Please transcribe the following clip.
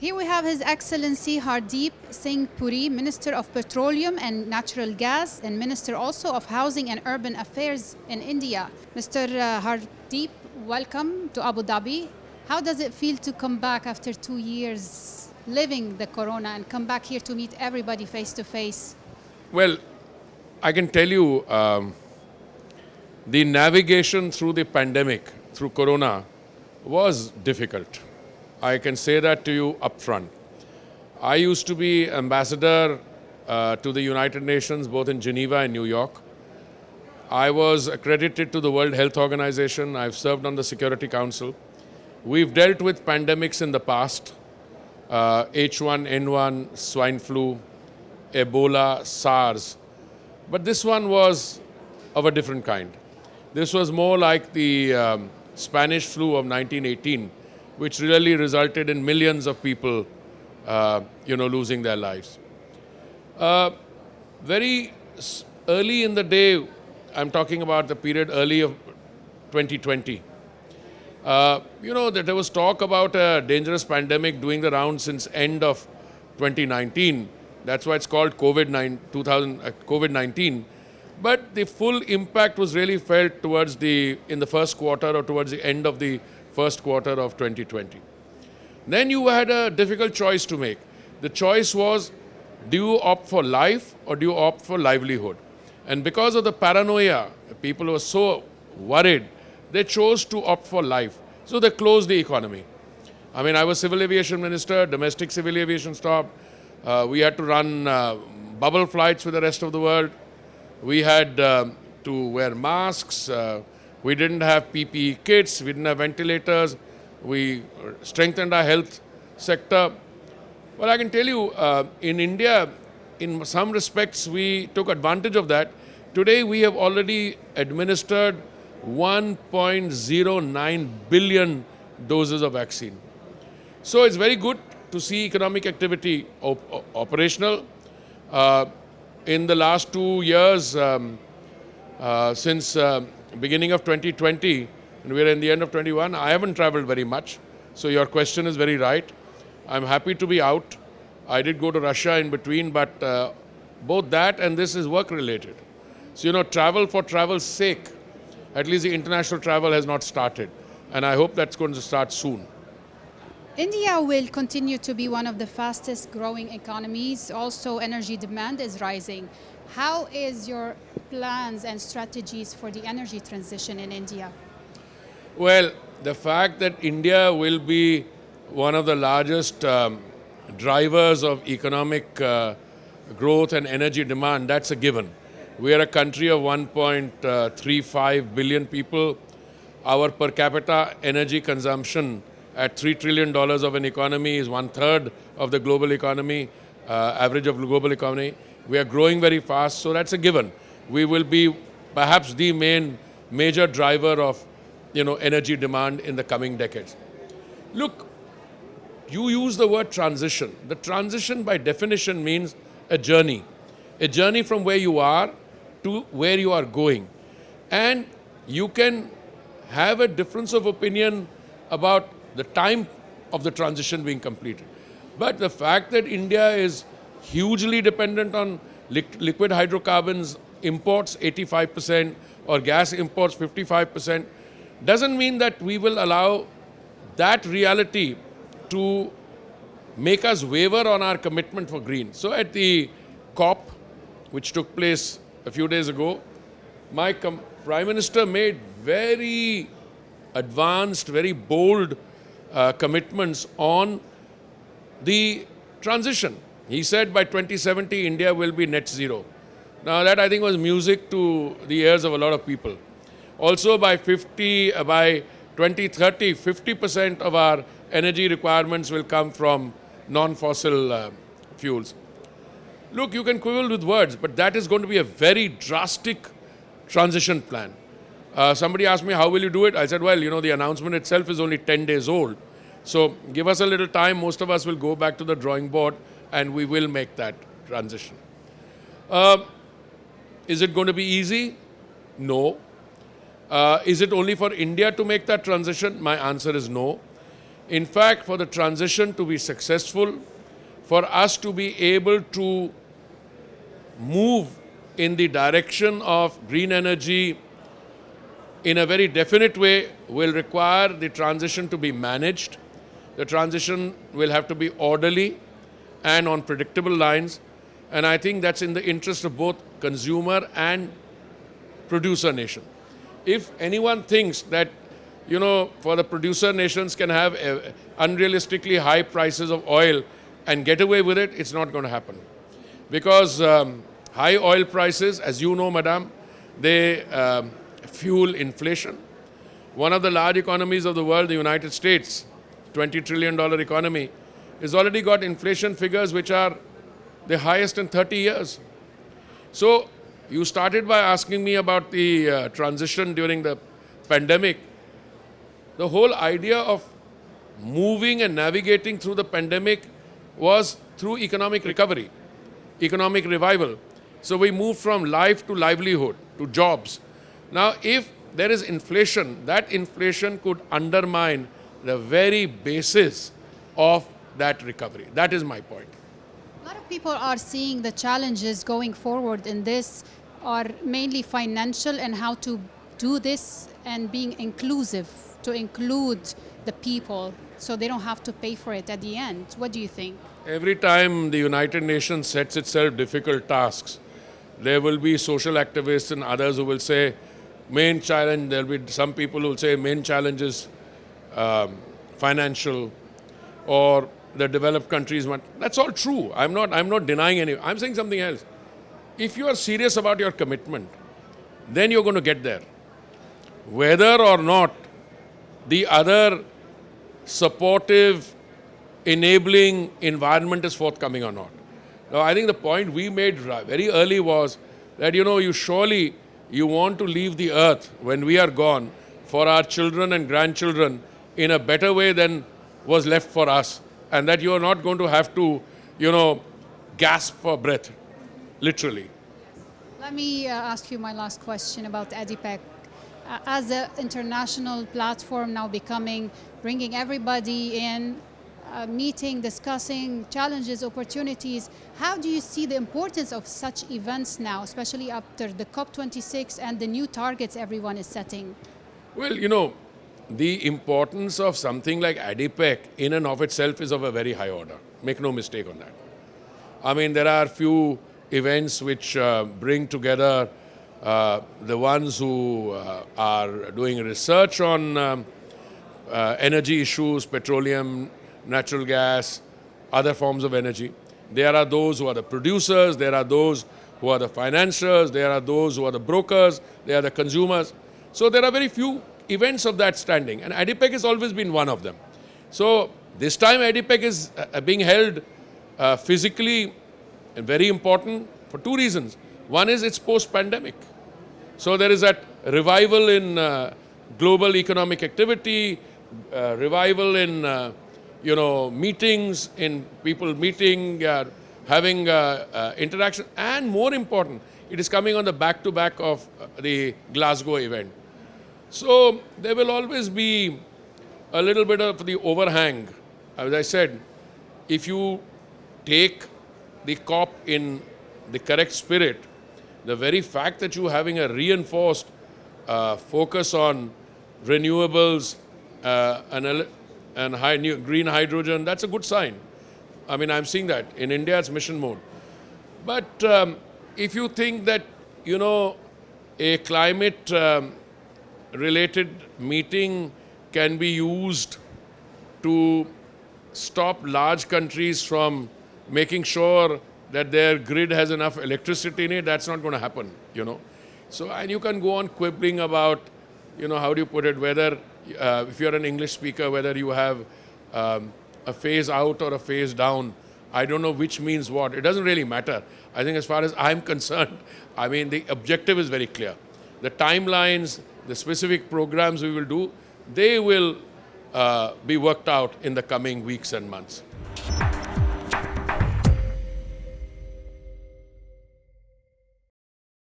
Here we have His Excellency Hardeep Singh Puri, Minister of Petroleum and Natural Gas and Minister also of Housing and Urban Affairs in India. Mr. Hardeep, welcome to Abu Dhabi. How does it feel to come back after 2 years living the corona and come back here to meet everybody face to face? Well, I can tell you the navigation through the pandemic, through corona, was difficult. I can say that to you upfront. I used to be ambassador to the United Nations, both in Geneva and New York. I was accredited to the World Health Organization. I've served on the Security Council. We've dealt with pandemics in the past, H1N1, swine flu, Ebola, SARS. But this one was of a different kind. This was more like the Spanish flu of 1918, which really resulted in millions of people, losing their lives. Very early in the day, I'm talking about the period early of 2020. That there was talk about a dangerous pandemic doing the round since end of 2019. That's why it's called COVID-19. But the full impact was really felt in the first quarter or towards the end of the first quarter of 2020. Then you had a difficult choice to make. The choice was, do you opt for life or do you opt for livelihood? And because of the paranoia, people were so worried, they chose to opt for life. So they closed the economy. I was civil aviation minister, domestic civil aviation stopped. We had to run bubble flights with the rest of the world. We had to wear masks. We didn't have PPE kits. We didn't have ventilators. We strengthened our health sector. Well, I can tell you, in India, in some respects, we took advantage of that. Today, we have already administered 1.09 billion doses of vaccine. So it's very good to see economic activity operational. In the last 2 years, since beginning of 2020, and we're in the end of 21, I haven't traveled very much. So your question is very right. I'm happy to be out. I did go to Russia in between, but both that and this is work related. So, travel for travel's sake, at least the international travel has not started. And I hope that's going to start soon. India will continue to be one of the fastest growing economies. Also, energy demand is rising. How is your plans and strategies for the energy transition in India? Well, the fact that India will be one of the largest drivers of economic growth and energy demand, that's a given. We are a country of 1.35 billion people. Our per capita energy consumption at $3 trillion of an economy is 1/3 of the global economy, average of the global economy. We are growing very fast, so that's a given. We will be perhaps the major driver of energy demand in the coming decades. Look, you use the word transition. The transition by definition means a journey from where you are to where you are going. And you can have a difference of opinion about the time of the transition being completed. But the fact that India is hugely dependent on liquid hydrocarbons, imports 85%, or gas imports 55%, doesn't mean that we will allow that reality to make us waver on our commitment for green. So at the COP, which took place a few days ago, my Prime Minister made very advanced, very bold commitments on the transition. He said by 2070, India will be net zero. Now that I think was music to the ears of a lot of people. Also by 2030, 50% of our energy requirements will come from non-fossil fuels. Look, you can quibble with words, but that is going to be a very drastic transition plan. Somebody asked me, how will you do it? I said, well, the announcement itself is only 10 days old. So give us a little time. Most of us will go back to the drawing board and we will make that transition. Is it going to be easy? No. Is it only for India to make that transition? My answer is no. In fact, for the transition to be successful, for us to be able to move in the direction of green energy in a very definite way will require the transition to be managed. The transition will have to be orderly and on predictable lines. And I think that's in the interest of both consumer and producer nation. If anyone thinks that, for the producer nations can have unrealistically high prices of oil and get away with it, it's not going to happen. Because high oil prices, as you know, madam, they fuel inflation. One of the large economies of the world, the United States, $20 trillion economy, has already got inflation figures which are the highest in 30 years. So you started by asking me about the transition during the pandemic. The whole idea of moving and navigating through the pandemic was through economic recovery, economic revival. So we moved from life to livelihood, to jobs. Now, if there is inflation, that inflation could undermine the very basis of that recovery. That is my point. A lot of people are seeing the challenges going forward in this are mainly financial and how to do this and being inclusive, to include the people so they don't have to pay for it at the end. What do you think? Every time the United Nations sets itself difficult tasks, there will be social activists and others who will say, main challenge, there will be some people who will say main challenge is financial, or the developed countries want. That's all true. I'm not denying any. I'm saying something else. If you are serious about your commitment, then you're going to get there. Whether or not the other supportive, enabling environment is forthcoming or not. Now, I think the point we made very early was that, you want to leave the earth when we are gone for our children and grandchildren in a better way than was left for us. And that you are not going to have to, gasp for breath, literally. Let me ask you my last question about ADIPEC. As an international platform now bringing everybody in, meeting, discussing challenges, opportunities, how do you see the importance of such events now, especially after the COP26 and the new targets everyone is setting? Well, the importance of something like ADIPEC in and of itself is of a very high order. Make no mistake on that. I mean, there are few events which bring together the ones who are doing research on energy issues, petroleum, natural gas, other forms of energy. There are those who are the producers, there are those who are the financiers, there are those who are the brokers, there are the consumers. So there are very few events of that standing, and ADIPEC has always been one of them. So this time ADIPEC is being held physically and very important for two reasons. One is it's post-pandemic. So there is that revival in global economic activity, revival in meetings, in people meeting, having interaction, and more important, it is coming on the back-to-back of the Glasgow event. So there will always be a little bit of the overhang. As I said, if you take the COP in the correct spirit, the very fact that you're having a reinforced focus on renewables and green hydrogen, that's a good sign. I mean, I'm seeing that. In India, it's mission mode. But if you think that, a climate related meeting can be used to stop large countries from making sure that their grid has enough electricity in it, that's not going to happen, So, and you can go on quibbling about, how do you put it, whether, if you're an English speaker, whether you have a phase out or a phase down. I don't know which means what. It doesn't really matter. I think as far as I'm concerned, I mean, the objective is very clear. The timelines, the specific programs we will do, they will be worked out in the coming weeks and months.